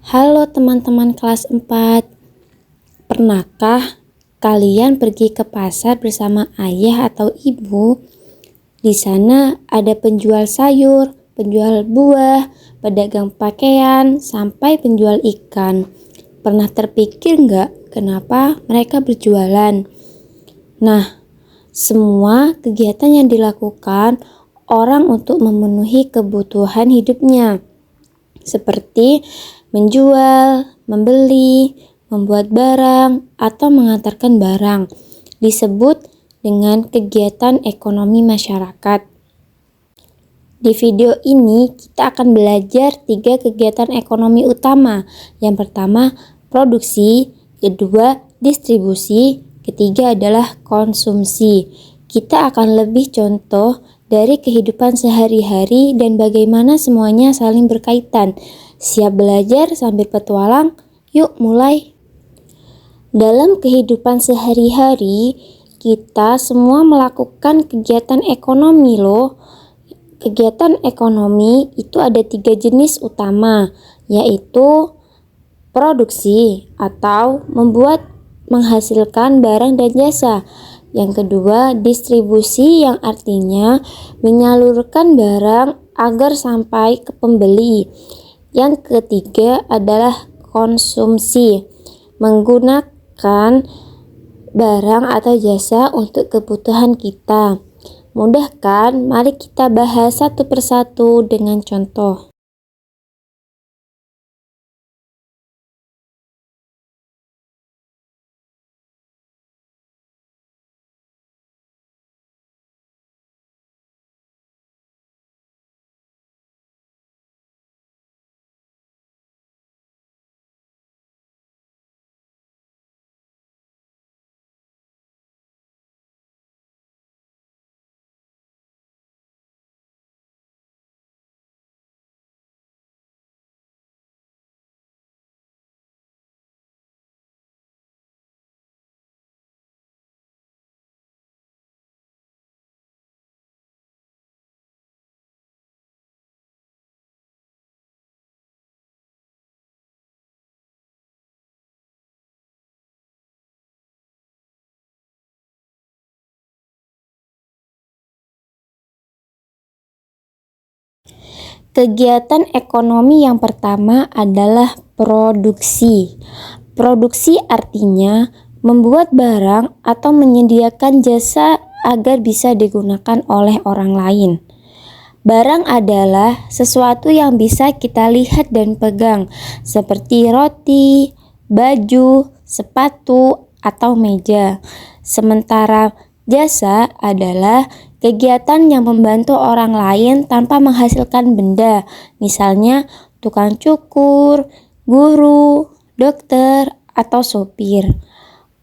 Halo teman-teman kelas 4. Pernahkah kalian pergi ke pasar bersama ayah atau ibu? Di sana ada penjual sayur, penjual buah, pedagang pakaian, sampai penjual ikan. Pernah terpikir nggak kenapa mereka berjualan? Nah, semua kegiatan yang dilakukan orang untuk memenuhi kebutuhan hidupnya, seperti menjual, membeli, membuat barang, atau mengantarkan barang, disebut dengan kegiatan ekonomi masyarakat. Di video ini kita akan belajar 3 kegiatan ekonomi utama. Yang pertama, produksi, kedua, distribusi, ketiga adalah konsumsi. Kita akan lebih contoh dari kehidupan sehari-hari dan bagaimana semuanya saling berkaitan. Siap belajar sambil petualang? Yuk mulai. Dalam kehidupan sehari-hari, kita semua melakukan kegiatan ekonomi loh. Kegiatan ekonomi itu ada 3 jenis utama, yaitu produksi atau menghasilkan barang dan jasa. Yang kedua, distribusi yang artinya menyalurkan barang agar sampai ke pembeli. Yang ketiga adalah konsumsi, menggunakan barang atau jasa untuk kebutuhan kita. Mudah kan? Mari kita bahas satu persatu dengan contoh. Kegiatan ekonomi yang pertama adalah produksi. Produksi artinya membuat barang atau menyediakan jasa agar bisa digunakan oleh orang lain. Barang adalah sesuatu yang bisa kita lihat dan pegang, seperti roti, baju, sepatu, atau meja. Sementara jasa adalah kegiatan yang membantu orang lain tanpa menghasilkan benda, misalnya tukang cukur, guru, dokter, atau sopir.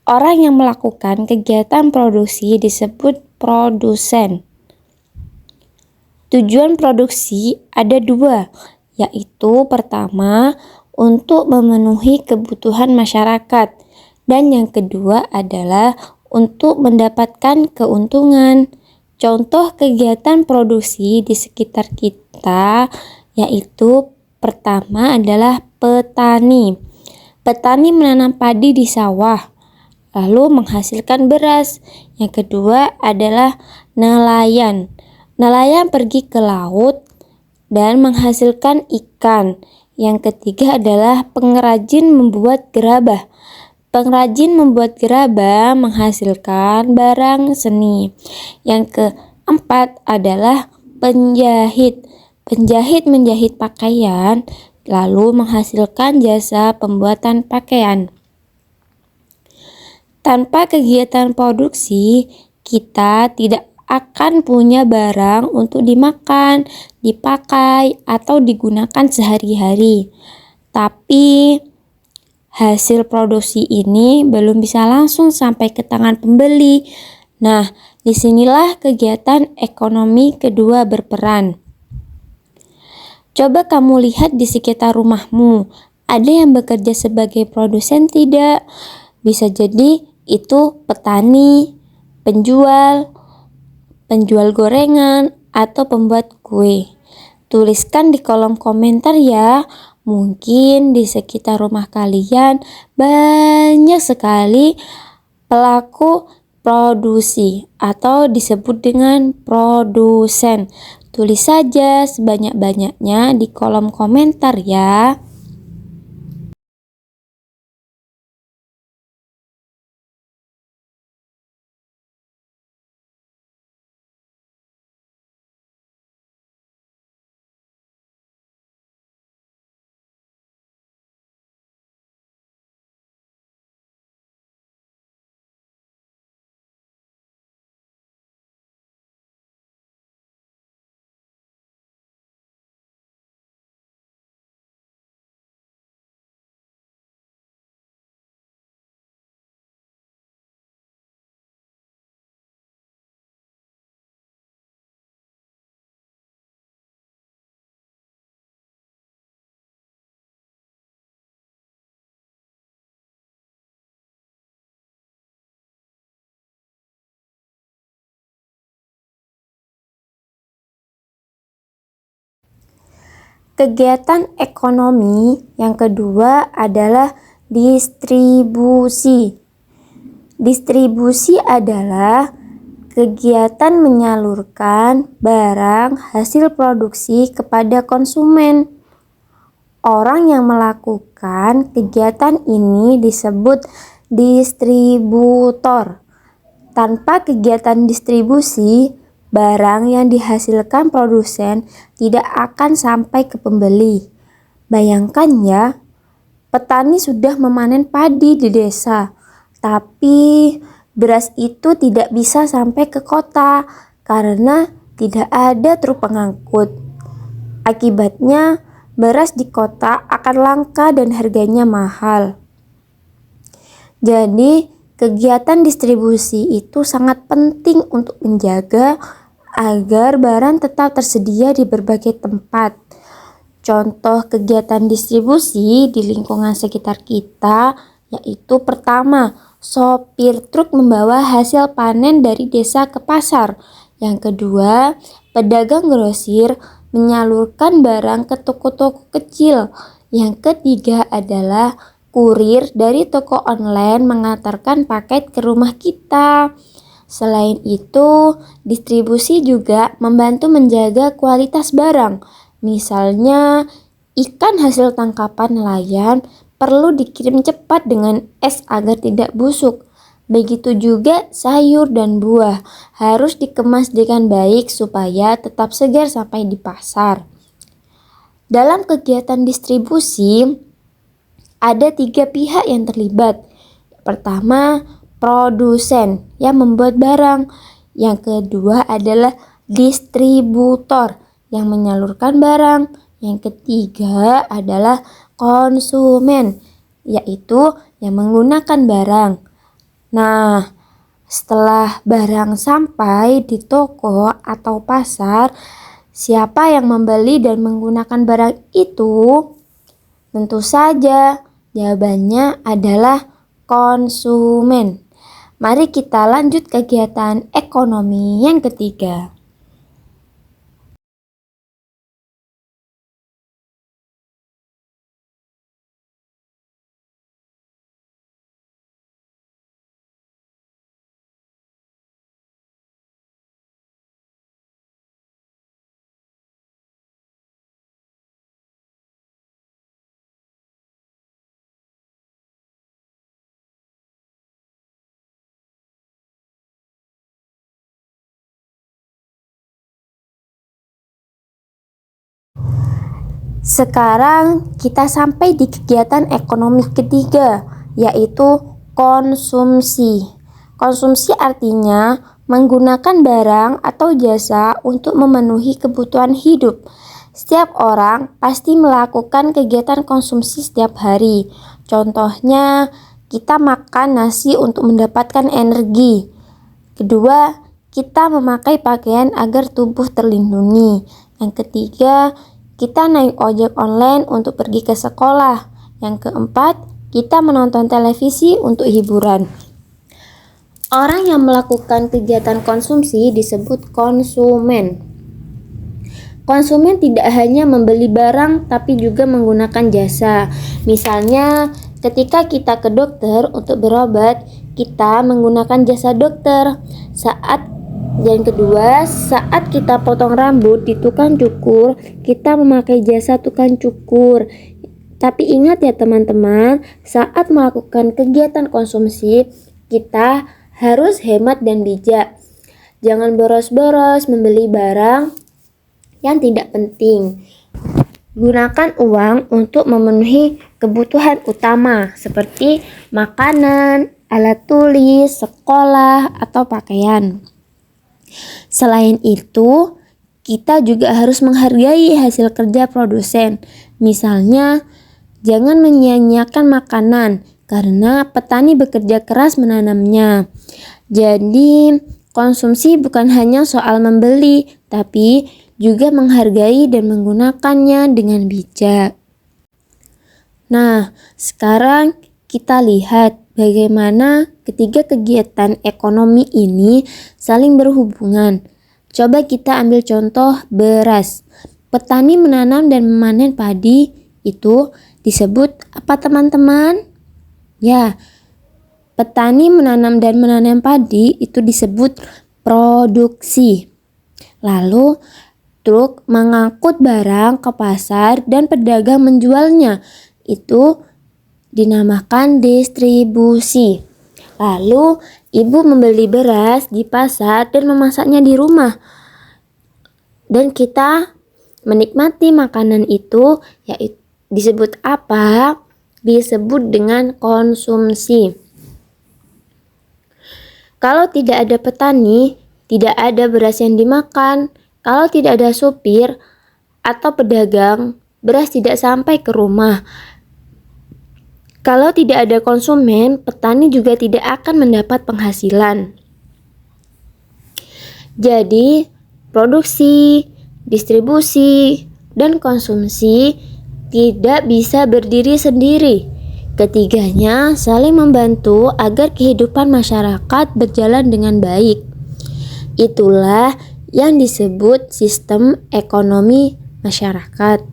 Orang yang melakukan kegiatan produksi disebut produsen. Tujuan produksi ada 2, yaitu pertama, untuk memenuhi kebutuhan masyarakat, dan yang kedua adalah untuk mendapatkan keuntungan. Contoh kegiatan produksi di sekitar kita yaitu pertama adalah petani. Petani menanam padi di sawah, lalu menghasilkan beras. Yang kedua adalah nelayan. Nelayan pergi ke laut dan menghasilkan ikan. Yang ketiga adalah pengrajin membuat gerabah. Pengrajin membuat gerabah menghasilkan barang seni. Yang keempat adalah penjahit. Penjahit menjahit pakaian lalu menghasilkan jasa pembuatan pakaian. Tanpa kegiatan produksi, kita tidak akan punya barang untuk dimakan, dipakai, atau digunakan sehari-hari. Tapi hasil produksi ini belum bisa langsung sampai ke tangan pembeli. Nah, disinilah kegiatan ekonomi kedua berperan. Coba kamu lihat di sekitar rumahmu, ada yang bekerja sebagai produsen tidak? Bisa jadi itu petani, penjual gorengan, atau pembuat kue. Tuliskan di kolom komentar ya, Mungkin di sekitar rumah kalian banyak sekali pelaku produksi atau disebut dengan produsen. Tulis saja sebanyak-banyaknya di kolom komentar ya. Kegiatan ekonomi yang kedua adalah distribusi. Distribusi adalah kegiatan menyalurkan barang hasil produksi kepada konsumen. Orang yang melakukan kegiatan ini disebut distributor. Tanpa kegiatan distribusi, barang yang dihasilkan produsen tidak akan sampai ke pembeli. Bayangkan ya, petani sudah memanen padi di desa, tapi beras itu tidak bisa sampai ke kota karena tidak ada truk pengangkut. Akibatnya, beras di kota akan langka dan harganya mahal. Jadi, kegiatan distribusi itu sangat penting untuk menjaga agar barang tetap tersedia di berbagai tempat. Contoh kegiatan distribusi di lingkungan sekitar kita yaitu pertama, sopir truk membawa hasil panen dari desa ke pasar. Yang kedua, pedagang grosir menyalurkan barang ke toko-toko kecil. Yang ketiga adalah kurir dari toko online mengantarkan paket ke rumah kita. Selain itu, distribusi juga membantu menjaga kualitas barang. Misalnya, ikan hasil tangkapan nelayan perlu dikirim cepat dengan es agar tidak busuk. Begitu juga sayur dan buah harus dikemas dengan baik supaya tetap segar sampai di pasar. Dalam kegiatan distribusi, ada 3 pihak yang terlibat. Pertama, produsen yang membuat barang. Yang kedua adalah distributor yang menyalurkan barang. Yang ketiga adalah konsumen, yaitu yang menggunakan barang. Nah, setelah barang sampai di toko atau pasar, siapa yang membeli dan menggunakan barang itu? Tentu saja jawabannya adalah konsumen. Mari kita lanjut kegiatan ekonomi yang ketiga. Sekarang kita sampai di kegiatan ekonomi ketiga, yaitu konsumsi. Konsumsi artinya menggunakan barang atau jasa untuk memenuhi kebutuhan hidup. Setiap orang pasti melakukan kegiatan konsumsi setiap hari. Contohnya, kita makan nasi untuk mendapatkan energi. Kedua, kita memakai pakaian agar tubuh terlindungi. Yang ketiga, kita naik ojek online untuk pergi ke sekolah. Yang keempat, kita menonton televisi untuk hiburan. Orang yang melakukan kegiatan konsumsi disebut konsumen. Konsumen tidak hanya membeli barang tapi juga menggunakan jasa. Misalnya, ketika kita ke dokter untuk berobat, kita menggunakan jasa dokter. Yang kedua, saat kita potong rambut di tukang cukur, kita memakai jasa tukang cukur. Tapi ingat ya teman-teman, saat melakukan kegiatan konsumsi, kita harus hemat dan bijak. Jangan boros-boros membeli barang yang tidak penting. Gunakan uang untuk memenuhi kebutuhan utama seperti makanan, alat tulis, sekolah, atau pakaian. Selain itu, kita juga harus menghargai hasil kerja produsen. Misalnya, jangan menyia-nyiakan makanan karena petani bekerja keras menanamnya. Jadi, konsumsi bukan hanya soal membeli, tapi juga menghargai dan menggunakannya dengan bijak. Nah, sekarang kita lihat bagaimana ketiga kegiatan ekonomi ini saling berhubungan. Coba kita ambil contoh beras. Petani menanam dan memanen padi itu disebut apa teman-teman? Ya, petani menanam dan memanen padi itu disebut produksi. Lalu, truk mengangkut barang ke pasar dan pedagang menjualnya. Itu dinamakan distribusi. Lalu, ibu membeli beras di pasar dan memasaknya di rumah. Dan kita menikmati makanan itu, yaitu disebut apa? Disebut dengan konsumsi. Kalau tidak ada petani, tidak ada beras yang dimakan. Kalau tidak ada supir atau pedagang, beras tidak sampai ke rumah. Kalau tidak ada konsumen, petani juga tidak akan mendapat penghasilan. Jadi, produksi, distribusi, dan konsumsi tidak bisa berdiri sendiri. Ketiganya saling membantu agar kehidupan masyarakat berjalan dengan baik. Itulah yang disebut sistem ekonomi masyarakat.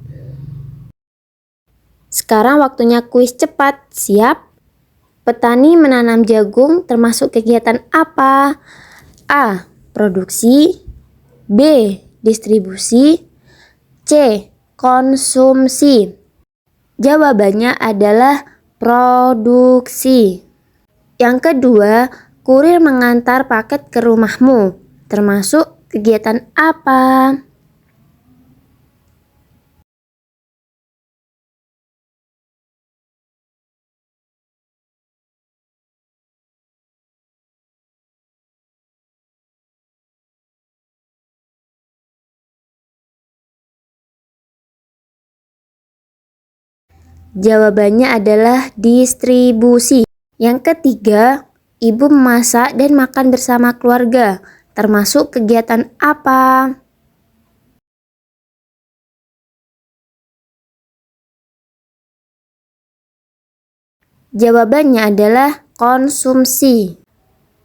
Sekarang waktunya kuis cepat. Siap? Petani menanam jagung termasuk kegiatan apa? A. Produksi. B. Distribusi. C. Konsumsi. Jawabannya adalah produksi. Yang kedua, kurir mengantar paket ke rumahmu termasuk kegiatan apa? Jawabannya adalah distribusi. Yang ketiga, ibu memasak dan makan bersama keluarga, termasuk kegiatan apa? Jawabannya adalah konsumsi.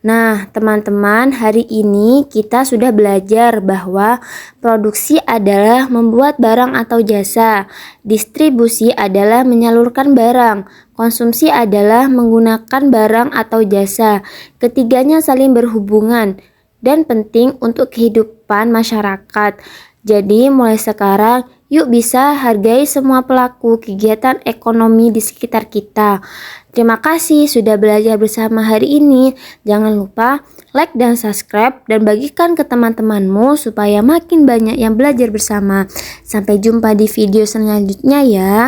Nah, teman-teman, hari ini kita sudah belajar bahwa produksi adalah membuat barang atau jasa, distribusi adalah menyalurkan barang, konsumsi adalah menggunakan barang atau jasa. Ketiganya saling berhubungan dan penting untuk kehidupan masyarakat. Jadi, mulai sekarang yuk bisa hargai semua pelaku kegiatan ekonomi di sekitar kita. Terima kasih sudah belajar bersama hari ini. Jangan lupa like dan subscribe dan bagikan ke teman-temanmu supaya makin banyak yang belajar bersama. Sampai jumpa di video selanjutnya ya.